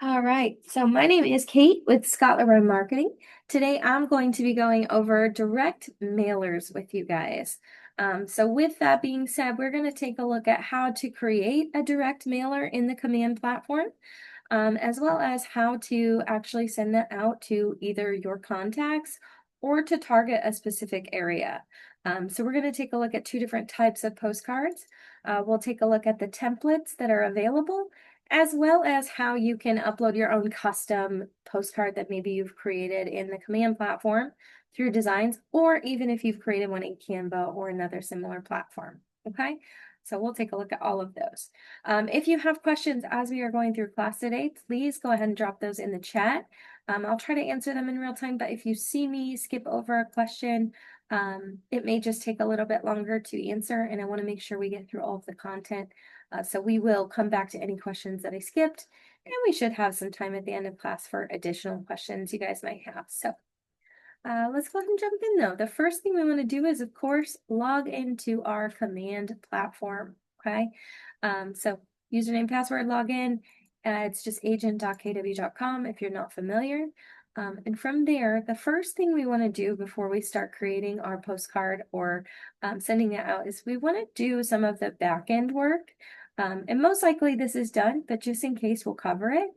All right, so my name is Kate with Scotland Road Marketing. Today I'm going to be going over direct mailers with you guys. So with that being said, we're going to take a look at how to create a direct mailer in the command platform, as well as how to actually send that out to either your contacts or to target a specific area. So we're going to take a look at two different types of postcards. We'll take a look at the templates that are available, as well as how you can upload your own custom postcard that maybe you've created in the command platform through designs, or even if you've created one in Canva or another similar platform. Okay, so we'll take a look at all of those. If you have questions as we are going through class today, please go ahead and drop those in the chat. I'll try to answer them in real time, but if you see me skip over a question, it may just take a little bit longer to answer, and I want to make sure we get through all of the content. So we will come back to any questions that I skipped, and we should have some time at the end of class for additional questions you guys might have. So let's go ahead and jump in though. The first thing we want to do is, of course, log into our command platform, okay? So username, password, login. It's just agent.kw.com if you're not familiar. And from there, the first thing we want to do before we start creating our postcard or sending that out is we want to do some of the back end work. And most likely this is done, but just in case we'll cover it.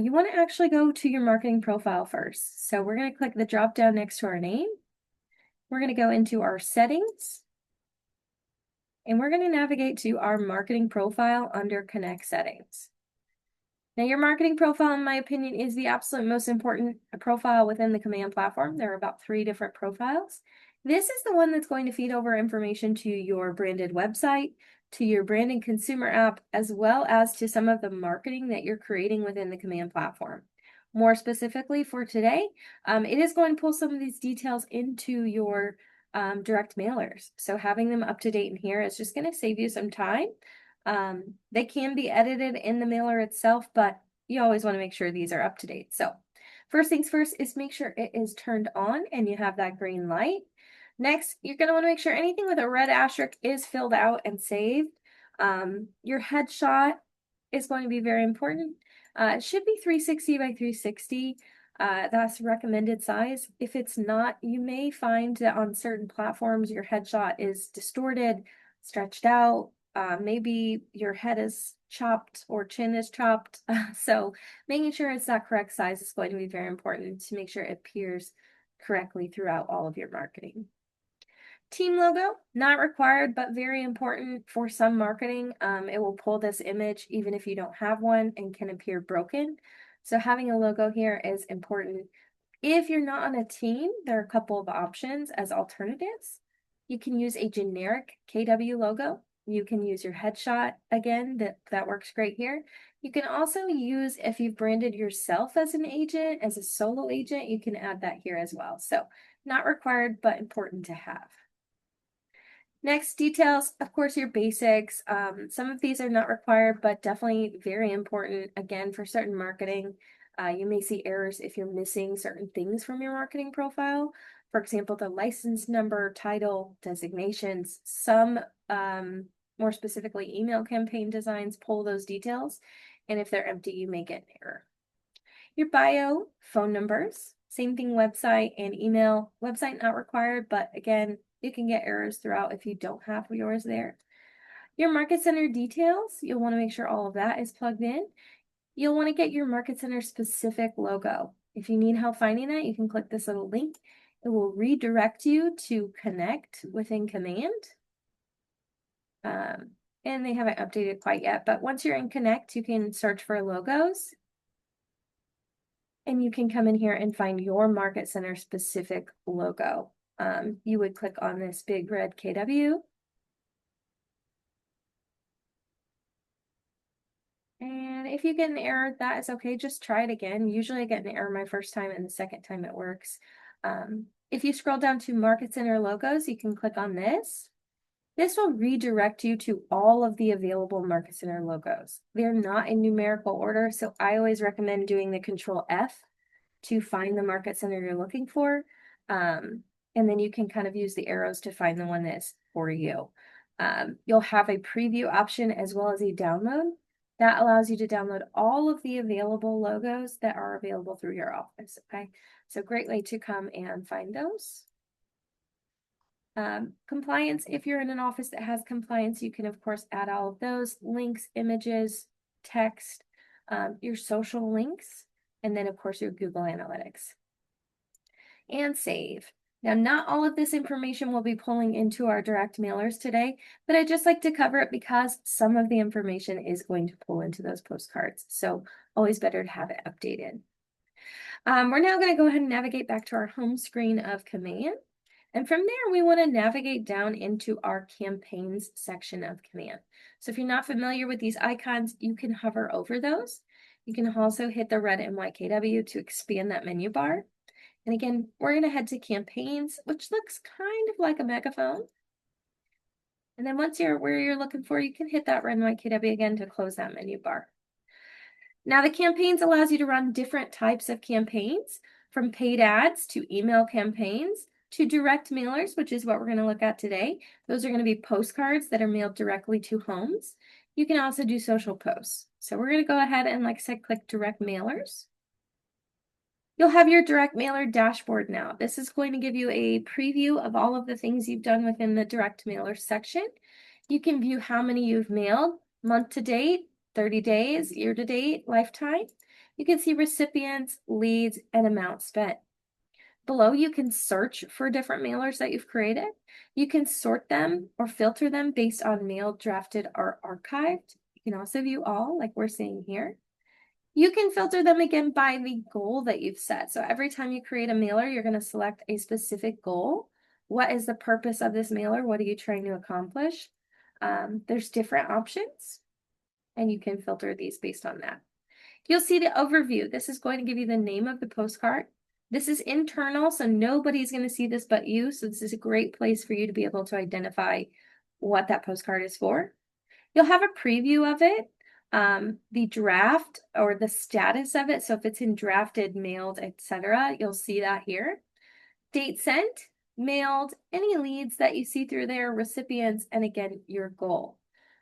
You want to actually go to your marketing profile first. So we're going to click the drop down next to our name. We're going to go into our settings, and we're going to navigate to our marketing profile under Connect Settings. Now, your marketing profile, in my opinion, is the absolute most important profile within the command platform. There are about 3 different profiles. This is the one that's going to feed over information to your branded website, to your branding consumer app, as well as to some of the marketing that you're creating within the command platform. More specifically for today, it is going to pull some of these details into your direct mailers. So having them up to date in here is just going to save you some time. They can be edited in the mailer itself, but you always want to make sure these are up to date. So first things first is make sure it is turned on and you have that green light. Next, you're going to want to make sure anything with a red asterisk is filled out and saved. Your headshot is going to be very important. It should be 360 by 360. That's recommended size. If it's not, you may find that on certain platforms your headshot is distorted, stretched out. Maybe your head is chopped or chin is chopped. So making sure it's that correct size is going to be very important to make sure it appears correctly throughout all of your marketing. Team logo, not required, but very important for some marketing. It will pull this image even if you don't have one and can appear broken. So having a logo here is important. If you're not on a team, there are a couple of options as alternatives. You can use a generic KW logo. You can use your headshot again, that works great here. You can also use, if you've branded yourself as an agent, as a solo agent, you can add that here as well. So not required, but important to have. Next, details, of course, your basics. Some of these are not required, but definitely very important, again, for certain marketing. You may see errors if you're missing certain things from your marketing profile. For example, the license number, title, designations. Some, more specifically, email campaign designs pull those details. And if they're empty, you may get an error. Your bio, phone numbers, same thing, website and email. Website not required, but again, you can get errors throughout if you don't have yours there. Your market center details, you'll want to make sure all of that is plugged in. You'll want to get your market center specific logo. If you need help finding that, you can click this little link. It will redirect you to connect within command. And they haven't updated quite yet, but once you're in connect, you can search for logos. And you can come in here and find your market center specific logo. You would click on this big red KW. And if you get an error, that is okay. Just try it again. Usually I get an error my first time, and the second time it works. If you scroll down to market center logos, you can click on this. This will redirect you to all of the available market center logos. They're not in numerical order, so I always recommend doing the Control F to find the market center you're looking for. And then you can kind of use the arrows to find the one that's for you. You'll have a preview option as well as a download. That allows you to download all of the available logos that are available through your office, okay? So great way to come and find those. Compliance, if you're in an office that has compliance, you can of course add all of those links, images, text, your social links, and then of course your Google Analytics. And save. Now, not all of this information will be pulling into our direct mailers today, but I just like to cover it because some of the information is going to pull into those postcards. So always better to have it updated. We're now going to go ahead and navigate back to our home screen of Command. And from there, we want to navigate down into our campaigns section of Command. So if you're not familiar with these icons, you can hover over those. You can also hit the red NYKW to expand that menu bar. And again, we're going to head to campaigns, which looks kind of like a megaphone. And then once you're where you're looking for, you can hit that red NYKW again to close that menu bar. Now the campaigns allows you to run different types of campaigns, from paid ads to email campaigns to direct mailers, which is what we're going to look at today. Those are going to be postcards that are mailed directly to homes. You can also do social posts. So we're going to go ahead and, like I said, click direct mailers. You'll have your direct mailer dashboard now. This is going to give you a preview of all of the things you've done within the direct mailer section. You can view how many you've mailed, month to date, 30 days, year to date, lifetime. You can see recipients, leads, and amount spent. Below, you can search for different mailers that you've created. You can sort them or filter them based on mailed, drafted, or archived. You can also view all, like we're seeing here. You can filter them again by the goal that you've set. So every time you create a mailer, you're going to select a specific goal. What is the purpose of this mailer? What are you trying to accomplish? There's different options, and you can filter these based on that. You'll see the overview. This is going to give you the name of the postcard. This is internal, so nobody's going to see this but you. So this is a great place for you to be able to identify what that postcard is for. You'll have a preview of it. The draft or the status of it. So if it's in drafted, mailed, etc., you'll see that here. Date sent, mailed, any leads that you see through there, recipients, and again, your goal.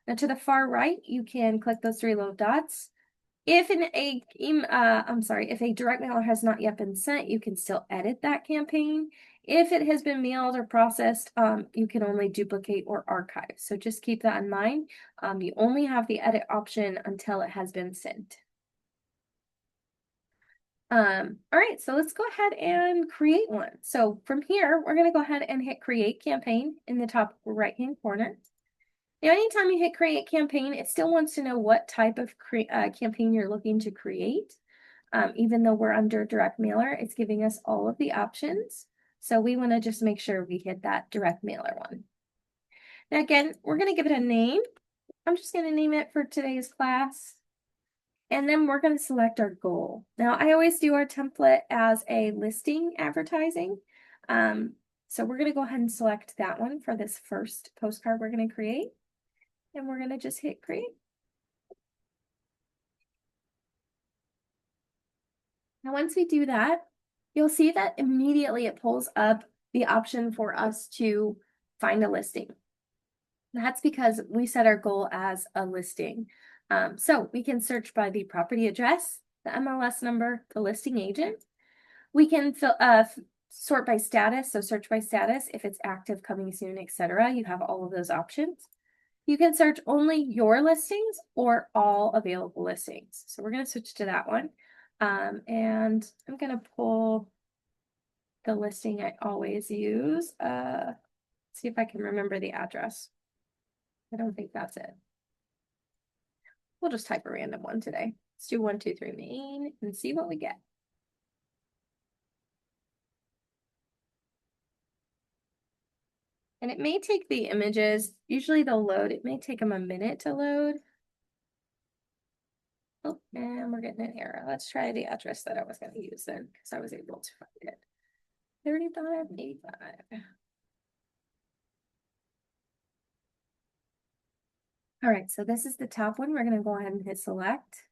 Now to the far right, you can click those three little dots. If if a direct mailer has not yet been sent, you can still edit that campaign. If it has been mailed or processed, you can only duplicate or archive. So just keep that in mind. You only have the edit option until it has been sent. All right, so let's go ahead and create one. So from here, we're going to go ahead and hit Create Campaign in the top right-hand corner. Now, anytime you hit Create Campaign, it still wants to know what type of campaign you're looking to create. Even though we're under direct mailer, it's giving us all of the options. So we want to just make sure we hit that direct mailer one. Now, again, we're going to give it a name. I'm just going to name it for today's class. And then we're going to select our goal. Now, I always do our template as a listing advertising. So we're going to go ahead and select that one for this first postcard we're going to create. And we're going to just hit create. Now, once we do that, you'll see that immediately it pulls up the option for us to find a listing. That's because we set our goal as a listing. So we can search by the property address, the MLS number, the listing agent. We can sort by status, so search by status, if it's active, coming soon, etc. You have all of those options. You can search only your listings or all available listings. So we're going to switch to that one. And I'm going to pull the listing I always use. See if I can remember the address. I don't think that's it. We'll just type a random one today. Let's do 123 Main and see what we get. And it may take the images, usually they'll load. It may take them a minute to load. Oh, and we're getting an error. Let's try the address that I was going to use then, because I was able to find it. 3585. All right, so this is the top one. We're going to go ahead and hit select.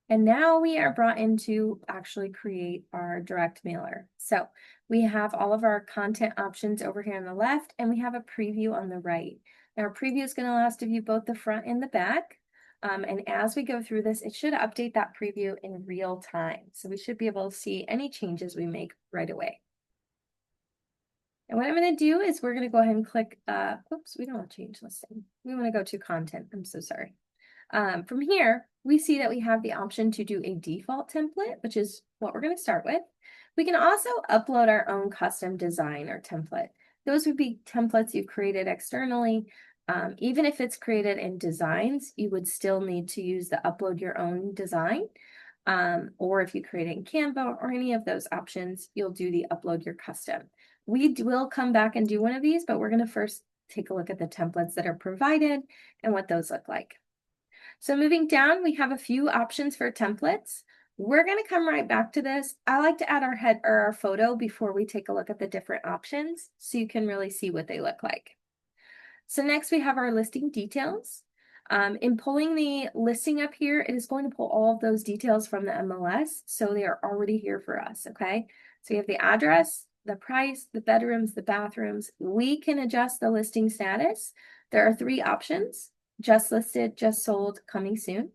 And now we are brought into actually create our direct mailer. So we have all of our content options over here on the left, and we have a preview on the right. Our preview is going to last to view both the front and the back. And as we go through this, it should update that preview in real time. So we should be able to see any changes we make right away. And what I'm going to do is we're going to go ahead and click, oops, we don't want to change listing. We want to go to content. I'm so sorry. From here, we see that we have the option to do a default template, which is what we're going to start with. We can also upload our own custom design or template. Those would be templates you've created externally. Even if it's created in designs, you would still need to use the upload your own design. Or if you create it in Canva or any of those options, you'll do the upload your custom. We will come back and do one of these, but we're going to first take a look at the templates that are provided and what those look like. So moving down, we have a few options for templates. We're going to come right back to this. I like to add our head or our photo before we take a look at the different options so you can really see what they look like. So next we have our listing details. In pulling the listing up here, it is going to pull all of those details from the MLS, so they are already here for us, okay? So you have the address, the price, the bedrooms, the bathrooms. We can adjust the listing status. There are 3 options: just listed, just sold, coming soon.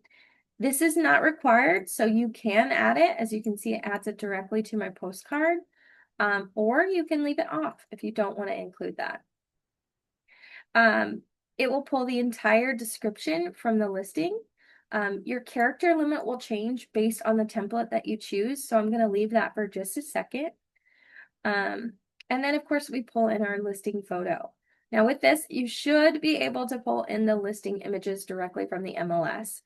This is not required, so you can add it. As you can see, it adds it directly to my postcard, or you can leave it off if you don't want to include that. It will pull the entire description from the listing. Your character limit will change based on the template that you choose, so I'm going to leave that for just a second. And then, of course, we pull in our listing photo. Now, with this, you should be able to pull in the listing images directly from the MLS.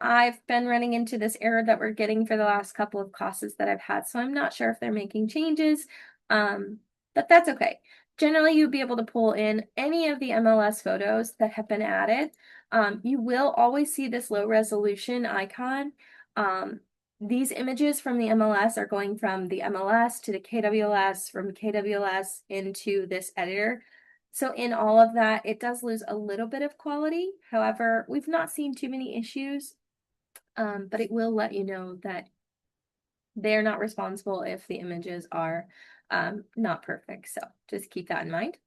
I've been running into this error that we're getting for the last couple of classes that I've had, so I'm not sure if they're making changes, but that's okay. Generally, you'll be able to pull in any of the MLS photos that have been added. You will always see this low resolution icon. These images from the MLS are going from the MLS to the KWLS, from KWLS into this editor. So in all of that, it does lose a little bit of quality. However, we've not seen too many issues, but it will let you know that they're not responsible if the images are not perfect. So just keep that in mind.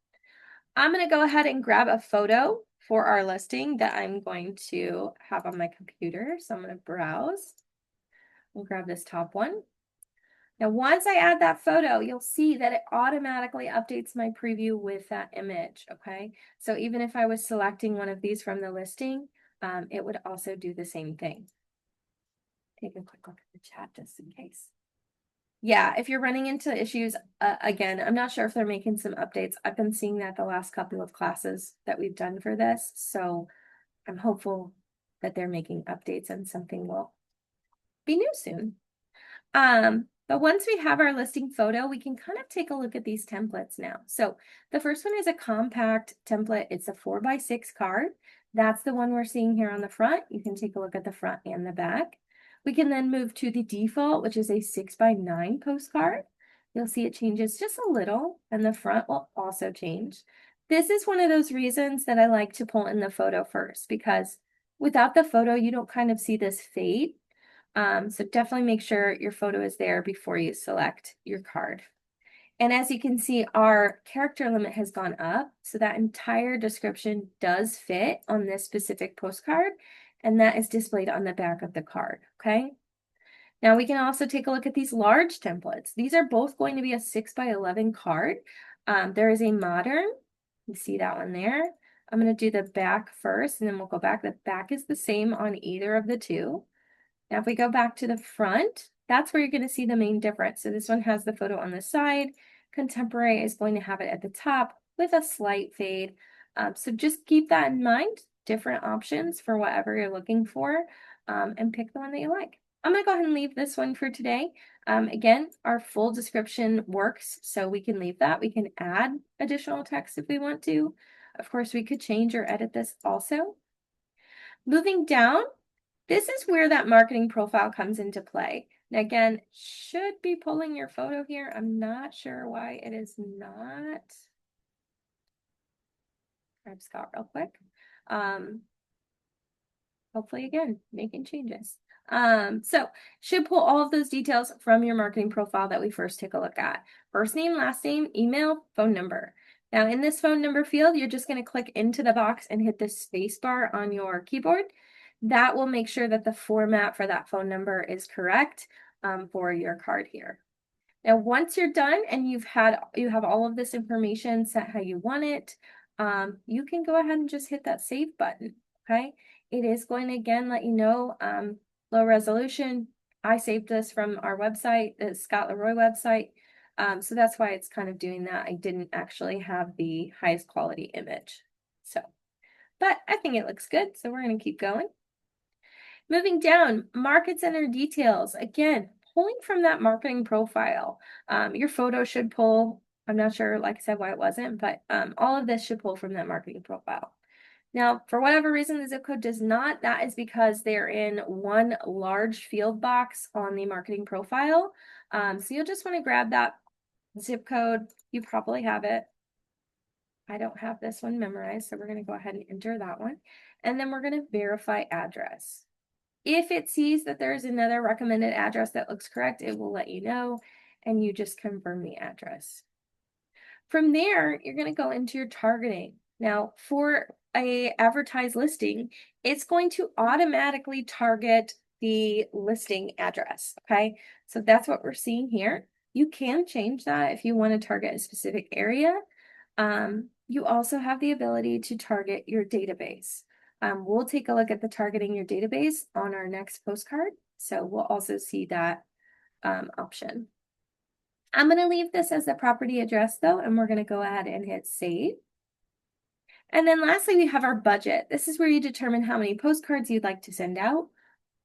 I'm going to go ahead and grab a photo for our listing that I'm going to have on my computer. So I'm going to browse. We'll grab this top one. Now, once I add that photo, you'll see that it automatically updates my preview with that image, okay? So even if I was selecting one of these from the listing, it would also do the same thing. Take a quick look at the chat just in case. Yeah, if you're running into issues, again, I'm not sure if they're making some updates. I've been seeing that the last couple of classes that we've done for this, so I'm hopeful that they're making updates and something will be new soon. But once we have our listing photo, we can kind of take a look at these templates now. So the first one is a compact template. It's a 4x6 card. That's the one we're seeing here on the front. You can take a look at the front and the back. We can then move to the default, which is a 6x9 postcard. You'll see it changes just a little, and the front will also change. This is one of those reasons that I like to pull in the photo first, because without the photo, you don't kind of see this fade. So definitely make sure your photo is there before you select your card. And as you can see, our character limit has gone up, so that entire description does fit on this specific postcard, and that is displayed on the back of the card, okay? Now we can also take a look at these large templates. These are both going to be a 6x11 card. There is a modern, you see that one there. I'm going to do the back first, and then we'll go back. The back is the same on either of the two. Now, if we go back to the front, that's where you're going to see the main difference. So this one has the photo on the side. Contemporary is going to have it at the top with a slight fade. So just keep that in mind, different options for whatever you're looking for, and pick the one that you like. I'm going to go ahead and leave this one for today. Again, our full description works, so we can leave that. We can add additional text if we want to. Of course, we could change or edit this also. Moving down, this is where that marketing profile comes into play. Now, again, should be pulling your photo here. I'm not sure why it is not. Grab Scott real quick. Hopefully, again, making changes. So should pull all of those details from your marketing profile that we first take a look at. First name, last name, email, phone number. Now in this phone number field, you're just going to click into the box and hit the space bar on your keyboard. That will make sure that the format for that phone number is correct for your card here. Now, once you're done and you have all of this information set how you want it, you can go ahead and just hit that save button. Okay, it is going to again let you know low resolution. I saved this from our website, the Scott Leroy website. So that's why it's kind of doing that. I didn't actually have the highest quality image. So, but I think it looks good. So we're going to keep going. Moving down, market center details. Again, pulling from that marketing profile. Your photo should pull. I'm not sure, like I said, why it wasn't, but all of this should pull from that marketing profile. Now, for whatever reason, the zip code does not. That is because they're in one large field box on the marketing profile. So you'll just want to grab that zip code. You probably have it. I don't have this one memorized, so we're going to go ahead and enter that one. And then we're going to verify address. If it sees that there's another recommended address that looks correct, it will let you know, and you just confirm the address. From there, you're going to go into your targeting. Now, for a advertised listing, it's going to automatically target the listing address, okay? So that's what we're seeing here. You can change that if you want to target a specific area. You also have the ability to target your database. We'll take a look at the targeting your database on our next postcard. So we'll also see that option. I'm going to leave this as the property address though, and we're going to go ahead and hit save. And then lastly, we have our budget. This is where you determine how many postcards you'd like to send out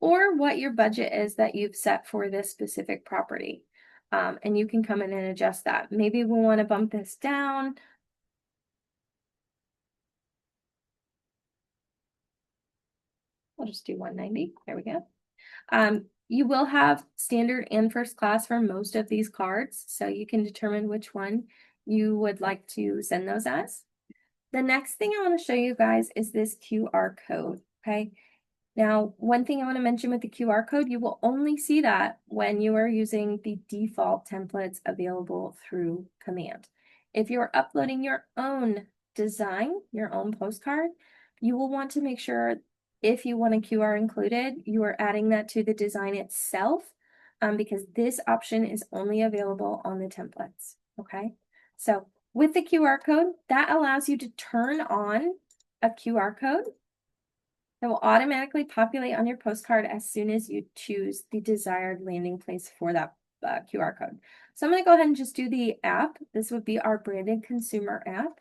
or what your budget is that you've set for this specific property. And you can come in and adjust that. Maybe we want to bump this down. We'll just do 190. There we go. You will have standard and first class for most of these cards, so you can determine which one you would like to send those as. The next thing I want to show you guys is this QR code, okay? Now, one thing I want to mention with the QR code, you will only see that when you are using the default templates available through Command. If you're uploading your own design, your own postcard, you will want to make sure if you want a QR included, you are adding that to the design itself because this option is only available on the templates, okay? So with the QR code, that allows you to turn on a QR code that will automatically populate on your postcard as soon as you choose the desired landing place for that QR code. So I'm going to go ahead and just do the app. This would be our branded consumer app.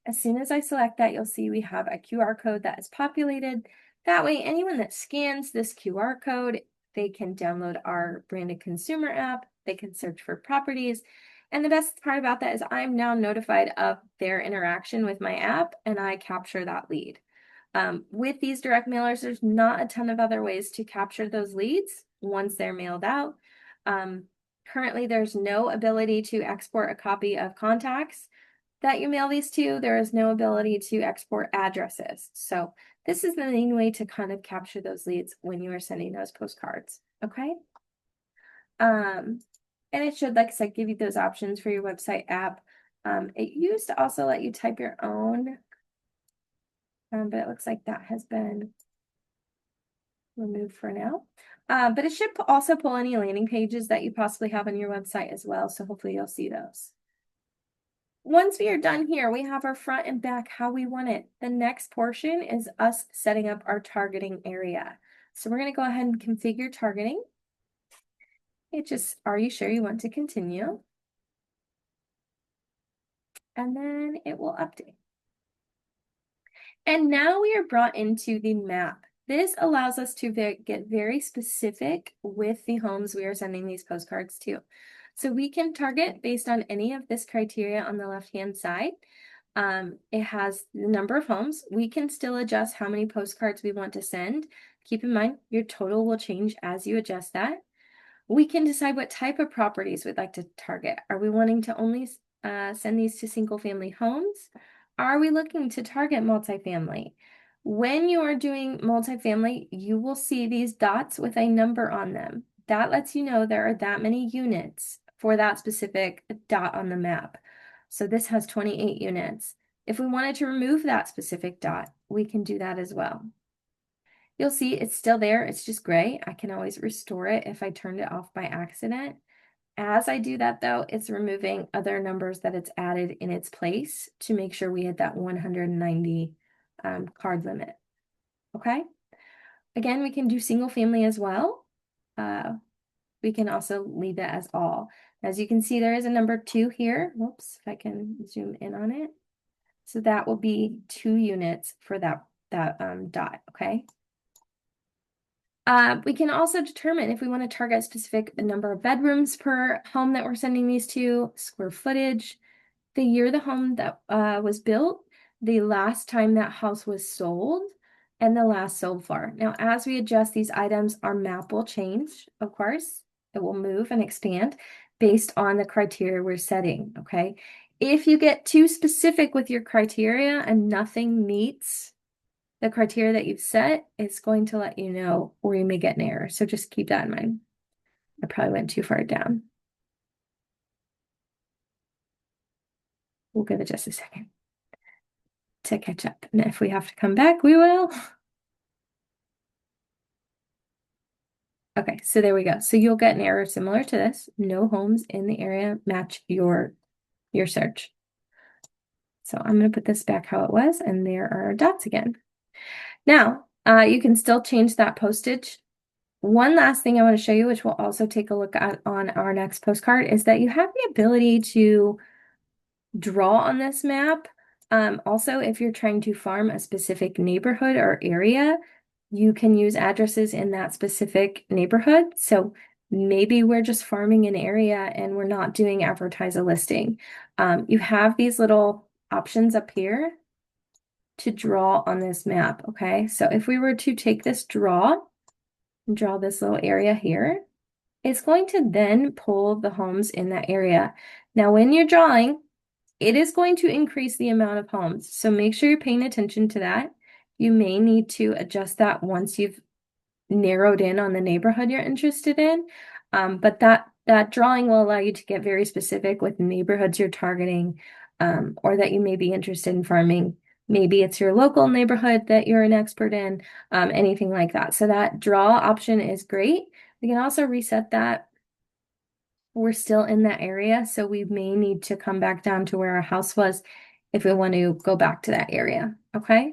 As soon as I select that, you'll see we have a QR code that is populated. That way, anyone that scans this QR code, they can download our branded consumer app. They can search for properties. And the best part about that is I'm now notified of their interaction with my app, and I capture that lead. With these direct mailers, there's not a ton of other ways to capture those leads once they're mailed out. Currently, there's no ability to export a copy of contacts that you mail these to. There is no ability to export addresses. So this is the main way to kind of capture those leads when you are sending those postcards, okay? And it should, like I said, give you those options for your website app. It used to also let you type your own, but it looks like that has been removed for now. But it should also pull any landing pages that you possibly have on your website as well. So hopefully you'll see those. Once we are done here, we have our front and back how we want it. The next portion is us setting up our targeting area. So we're going to go ahead and configure targeting. Are you sure you want to continue? And then it will update. And now we are brought into the map. This allows us to get very specific with the homes we are sending these postcards to. So we can target based on any of this criteria on the left-hand side. It has the number of homes. We can still adjust how many postcards we want to send. Keep in mind, your total will change as you adjust that. We can decide what type of properties we'd like to target. Are we wanting to only send these to single-family homes? Are we looking to target multifamily? When you are doing multifamily, you will see these dots with a number on them. That lets you know there are that many units for that specific dot on the map. So this has 28 units. If we wanted to remove that specific dot, we can do that as well. You'll see it's still there. It's just gray. I can always restore it if I turned it off by accident. As I do that though, it's removing other numbers that it's added in its place to make sure we hit that 190 card limit. Okay. Again, we can do single family as well. We can also leave it as all. As you can see, there is a number 2 here. Whoops, if I can zoom in on it. So that will be 2 units for that dot, okay? We can also determine if we want to target a specific number of bedrooms per home that we're sending these to, square footage, the year the home that was built, the last time that house was sold, and the last sold for. Now, as we adjust these items, our map will change, of course. It will move and expand based on the criteria we're setting, okay? If you get too specific with your criteria and nothing meets the criteria that you've set, it's going to let you know, or you may get an error. So just keep that in mind. I probably went too far down. We'll give it just a second to catch up. And if we have to come back, we will. Okay, so there we go. So you'll get an error similar to this. No homes in the area match your search. So I'm going to put this back how it was, and there are our dots again. Now, you can still change that postage. One last thing I want to show you, which we'll also take a look at on our next postcard, is that you have the ability to draw on this map. Also, if you're trying to farm a specific neighborhood or area, you can use addresses in that specific neighborhood. So maybe we're just farming an area and we're not doing advertise a listing. You have these little options up here to draw on this map, okay? So if we were to take this draw and draw this little area here, it's going to then pull the homes in that area. Now, when you're drawing, it is going to increase the amount of homes. So make sure you're paying attention to that. You may need to adjust that once you've narrowed in on the neighborhood you're interested in. But that drawing will allow you to get very specific with neighborhoods you're targeting, or that you may be interested in farming. Maybe it's your local neighborhood that you're an expert in, anything like that. So that draw option is great. We can also reset that. We're still in that area, so we may need to come back down to where our house was if we want to go back to that area, okay?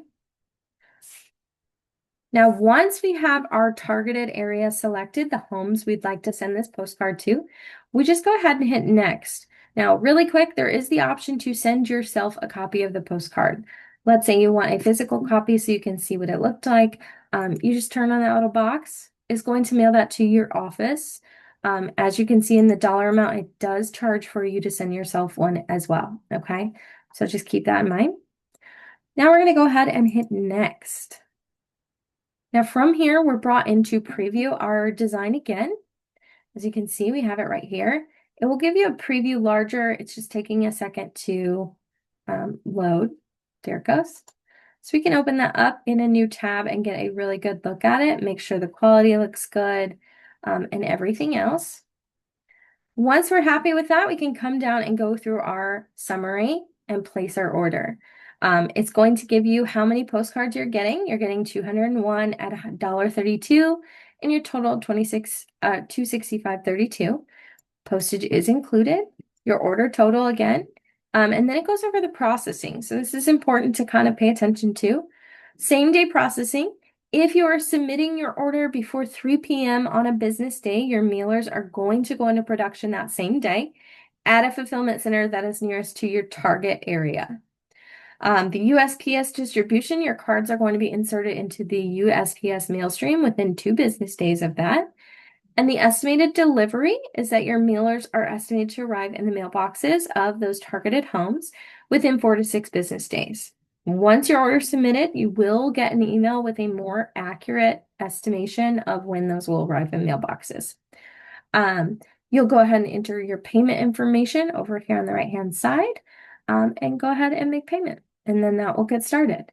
Now, once we have our targeted area selected, the homes we'd like to send this postcard to, we just go ahead and hit next. Now, really quick, there is the option to send yourself a copy of the postcard. Let's say you want a physical copy so you can see what it looked like. You just turn on that little box. It's going to mail that to your office. As you can see in the dollar amount, it does charge for you to send yourself one as well, okay? So just keep that in mind. Now we're going to go ahead and hit next. Now from here, we're brought into preview our design again. As you can see, we have it right here. It will give you a preview larger. It's just taking a second to load. There it goes. So we can open that up in a new tab and get a really good look at it. Make sure the quality looks good and everything else. Once we're happy with that, we can come down and go through our summary and place our order. It's going to give you how many postcards you're getting. You're getting 201 at $1.32, and your total $265.32. Postage is included. Your order total again, and then it goes over the processing. So this is important to kind of pay attention to. Same day processing. If you are submitting your order before 3 p.m. on a business day, your mailers are going to go into production that same day at a fulfillment center that is nearest to your target area. The USPS distribution, your cards are going to be inserted into the USPS mail stream within 2 business days of that. And the estimated delivery is that your mailers are estimated to arrive in the mailboxes of those targeted homes within 4 to 6 business days. Once your order is submitted, you will get an email with a more accurate estimation of when those will arrive in mailboxes. You'll go ahead and enter your payment information over here on the right-hand side and go ahead and make payment. And then that will get started.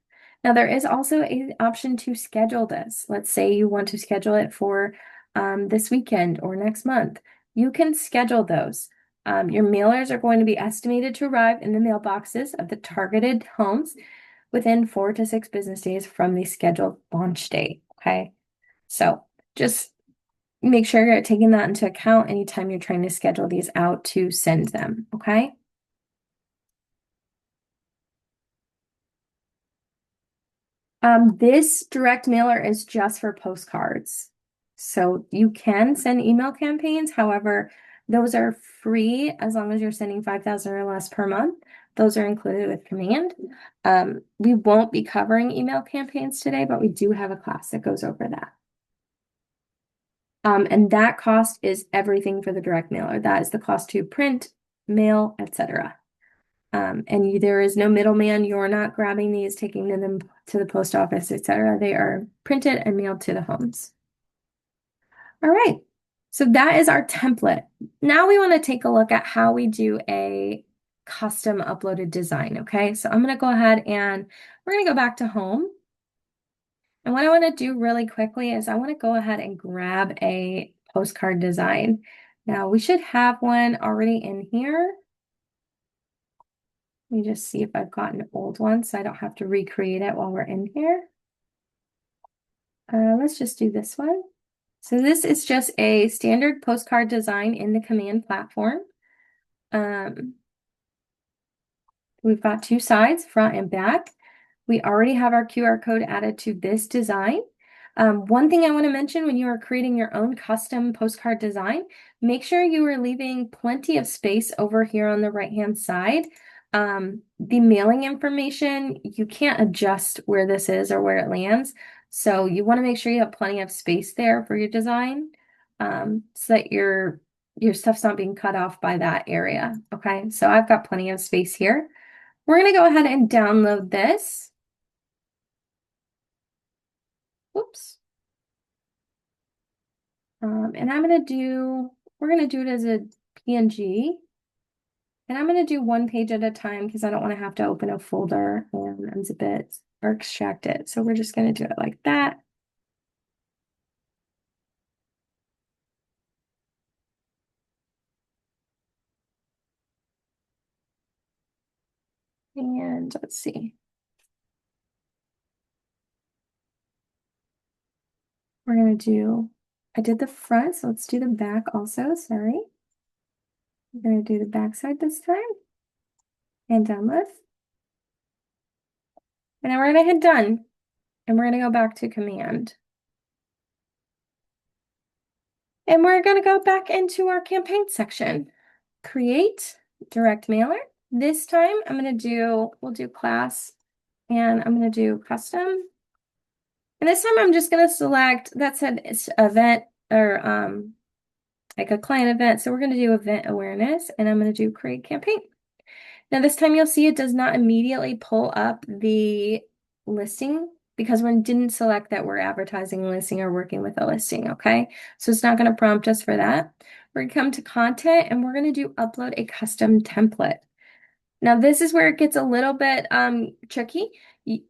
Now, there is also an option to schedule this. Let's say you want to schedule it for this weekend or next month. You can schedule those. Your mailers are going to be estimated to arrive in the mailboxes of the targeted homes within 4 to 6 business days from the scheduled launch date. Okay, so just make sure you're taking that into account anytime you're trying to schedule these out to send them. Okay. This direct mailer is just for postcards. So you can send email campaigns. However, those are free as long as you're sending 5,000 or less per month. Those are included with Command. We won't be covering email campaigns today, but we do have a class that goes over that. And that cost is everything for the direct mailer. That is the cost to print, mail, etc. And there is no middleman. You're not grabbing these, taking them to the post office, etc. They are printed and mailed to the homes. All right. So that is our template. Now we want to take a look at how we do a custom uploaded design. Okay. So I'm going to go ahead and we're going to go back to home. And what I want to do really quickly is I want to go ahead and grab a postcard design. Now we should have one already in here. Let me just see if I've got an old one so I don't have to recreate it while we're in here. Let's just do this one. So this is just a standard postcard design in the Command platform. We've got 2 sides, front and back. We already have our QR code added to this design. One thing I want to mention when you are creating your own custom postcard design, make sure you are leaving plenty of space over here on the right-hand side. The mailing information, you can't adjust where this is or where it lands. So you want to make sure you have plenty of space there for your design, so that your stuff's not being cut off by that area. Okay, so I've got plenty of space here. We're going to go ahead and download this. Whoops. And we're going to do it as a PNG. And I'm going to do 1 page at a time because I don't want to have to open a folder and unzip it or extract it. So we're just going to do it like that. And let's see. We're going to do, I did the front, so let's do the back also. Sorry. We're going to do the back side this time. And download. And then we're going to hit done. And we're going to go back to Command. And we're going to go back into our campaign section. Create direct mailer. This time we'll do class and I'm going to do custom. And this time I'm just going to select, that said it's event or like a client event. So we're going to do event awareness and I'm going to do create campaign. Now this time you'll see it does not immediately pull up the listing because we didn't select that we're advertising a listing or working with a listing, okay? So it's not going to prompt us for that. We're going to come to content and we're going to do upload a custom template. Now this is where it gets a little bit tricky.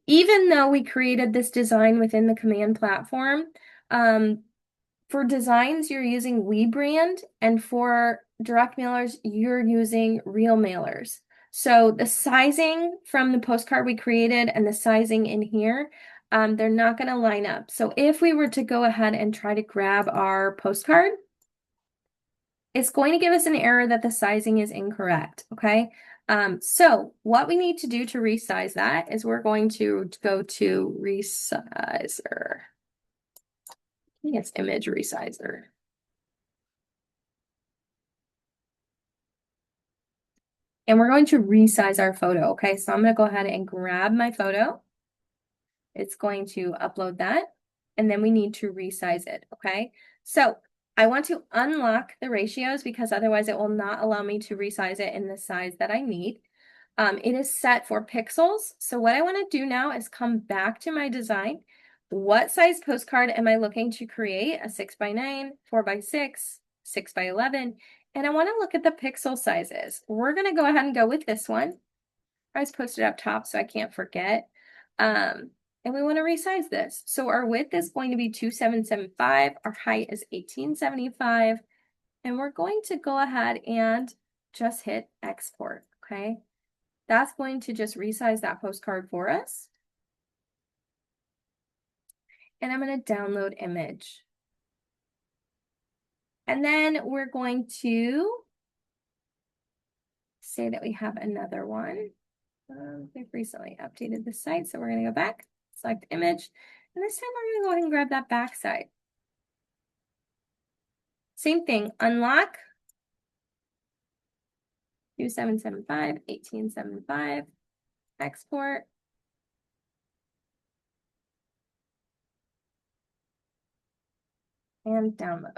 Even though we created this design within the Command platform, for designs you're using WeBrand, and for direct mailers you're using Real Mailers. So the sizing from the postcard we created and the sizing in here, they're not going to line up. So if we were to go ahead and try to grab our postcard, it's going to give us an error that the sizing is incorrect, okay? So what we need to do to resize that is we're going to go to resizer. I think it's image resizer. And we're going to resize our photo, okay? So I'm going to go ahead and grab my photo. It's going to upload that, and then we need to resize it, okay? So I want to unlock the ratios because otherwise it will not allow me to resize it in the size that I need. It is set for pixels. So what I want to do now is come back to my design. What size postcard am I looking to create? A 6x9, 4x6, 6x11. And I want to look at the pixel sizes. We're going to go ahead and go with this one. I was posted up top so I can't forget. And we want to resize this. So our width is going to be 2775. Our height is 1875. And we're going to go ahead and just hit export, okay? That's going to just resize that postcard for us. And I'm going to download image. And then we're going to say that we have another one. We've recently updated the site, so we're going to go back, select image, and this time we're going to go ahead and grab that back side. Same thing, unlock 2775, 1875, export. And download.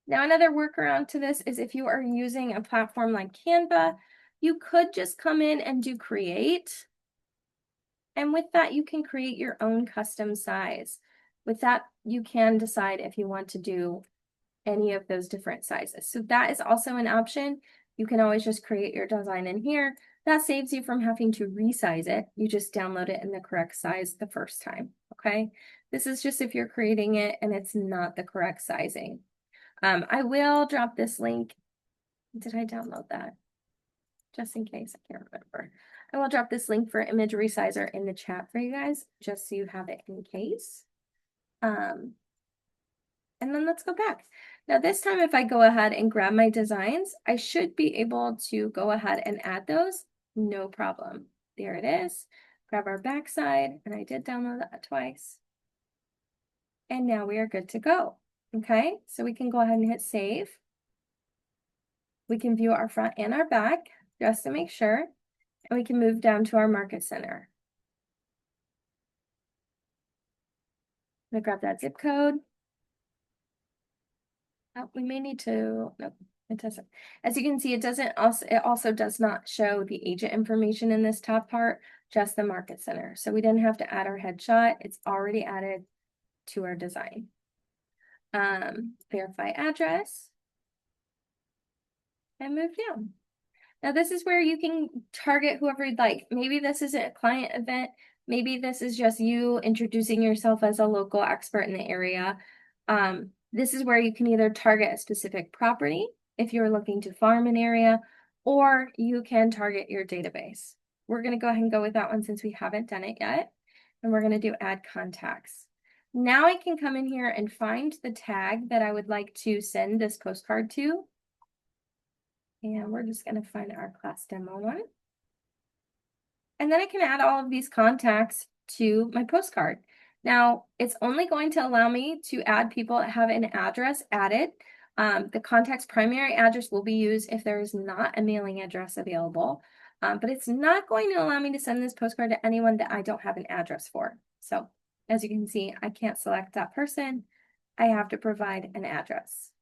Now, another workaround to this is if you are using a platform like Canva, you could just come in and do create. And with that, you can create your own custom size. With that, you can decide if you want to do any of those different sizes. So that is also an option. You can always just create your design in here. That saves you from having to resize it. You just download it in the correct size the first time, okay? This is just if you're creating it and it's not the correct sizing. I will drop this link. Did I download that? Just in case, I can't remember. I will drop this link for image resizer in the chat for you guys, just so you have it in case. And then let's go back. Now this time, if I go ahead and grab my designs, I should be able to go ahead and add those. No problem. There it is. Grab our backside, and I did download that twice. And now we are good to go. Okay, so we can go ahead and hit save. We can view our front and our back just to make sure, and we can move down to our market center. I'm gonna grab that zip code. Oh, we may need to, no, it doesn't. As you can see, it also does not show the agent information in this top part, just the market center. So we didn't have to add our headshot. It's already added to our design. Verify address and move down. Now this is where you can target whoever you'd like. Maybe this isn't a client event. Maybe this is just you introducing yourself as a local expert in the area. This is where you can either target a specific property if you're looking to farm an area, or you can target your database. We're going to go ahead and go with that one since we haven't done it yet. And we're going to do add contacts. Now I can come in here and find the tag that I would like to send this postcard to. And we're just going to find our class demo one. And then I can add all of these contacts to my postcard. Now, it's only going to allow me to add people that have an address added. The contact's primary address will be used if there is not a mailing address available. But it's not going to allow me to send this postcard to anyone that I don't have an address for. So, as you can see, I can't select that person. I have to provide an address.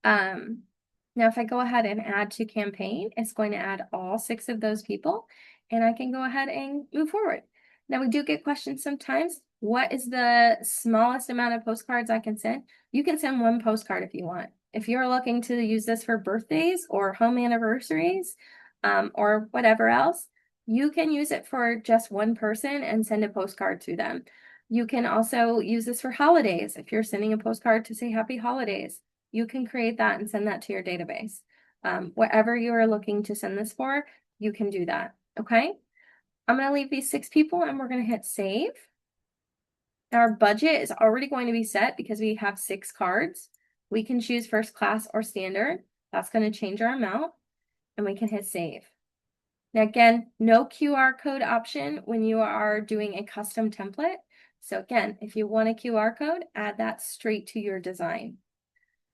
Now, if I go ahead and add to campaign, it's going to add all 6 of those people, and I can go ahead and move forward. Now, we do get questions sometimes. What is the smallest amount of postcards I can send? You can send 1 postcard if you want. If you're looking to use this for birthdays or home anniversaries, or whatever else, you can use it for just 1 person and send a postcard to them. You can also use this for holidays. If you're sending a postcard to say happy holidays, you can create that and send that to your database. Whatever you are looking to send this for, you can do that, okay? I'm gonna leave these 6 people and we're gonna hit save. Our budget is already going to be set because we have 6 cards. We can choose first class or standard. That's gonna change our amount, and we can hit save. Now again, no QR code option when you are doing a custom template. So again, if you want a QR code, add that straight to your design.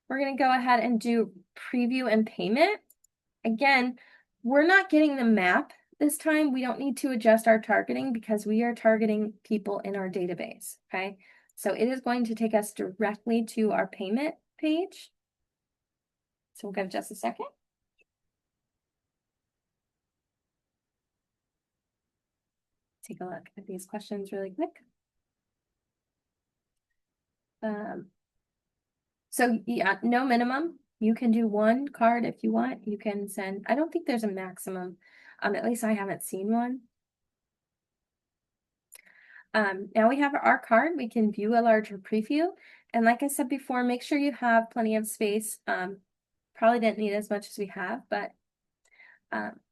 We're going to go ahead and do preview and payment. Again, we're not getting the map this time. We don't need to adjust our targeting because we are targeting people in our database, okay? So it is going to take us directly to our payment page. So we'll give just a second. Take a look at these questions really quick. So yeah, no minimum. You can do 1 card if you want. You can send, I don't think there's a maximum. At least I haven't seen one. Now we have our card. We can view a larger preview. And like I said before, make sure you have plenty of space Probably didn't need as much as we have, but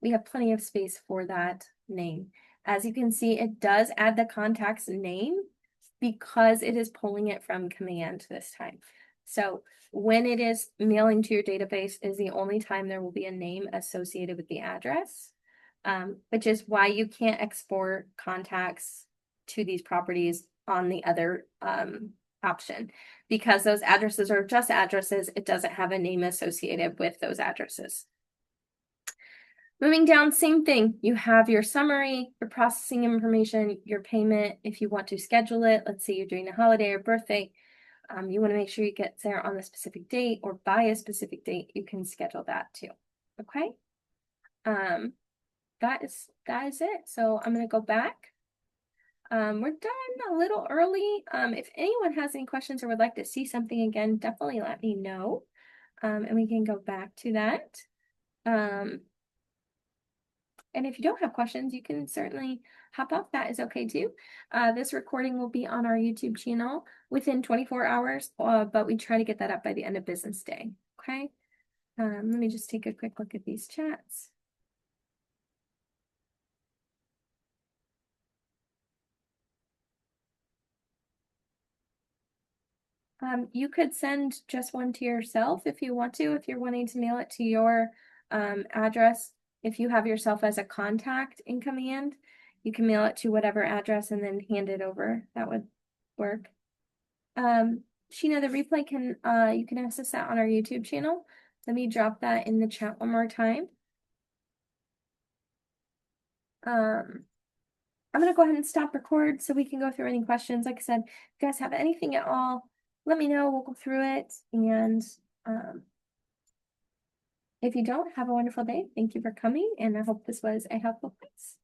we have plenty of space for that name. As you can see, it does add the contact's name because it is pulling it from command this time. So when it is mailing to your database is the only time there will be a name associated with the address, which is why you can't export contacts to these properties on the other option, because those addresses are just addresses. It doesn't have a name associated with those addresses. Moving down, same thing. You have your summary, your processing information, your payment. If you want to schedule it, let's say you're doing a holiday or birthday, you want to make sure you get there on a specific date or by a specific date. You can schedule that too. Okay. That is it. So I'm going to go back. We're done a little early. If anyone has any questions or would like to see something again, definitely let me know. And we can go back to that. And if you don't have questions, you can certainly hop off. That is okay too. This recording will be on our YouTube channel within 24 hours, but we try to get that up by the end of business day. Okay. Let me just take a quick look at these chats. You could send just one to yourself if you want to, if you're wanting to mail it to your address. If you have yourself as a contact in command, you can mail it to whatever address and then hand it over. That would work. Sheena, the replay can you can access that on our YouTube channel. Let me drop that in the chat one more time. I'm gonna go ahead and stop record so we can go through any questions. Like I said, if you guys have anything at all, let me know. We'll go through it. And if you don't, have a wonderful day. Thank you for coming, and I hope this was a helpful class.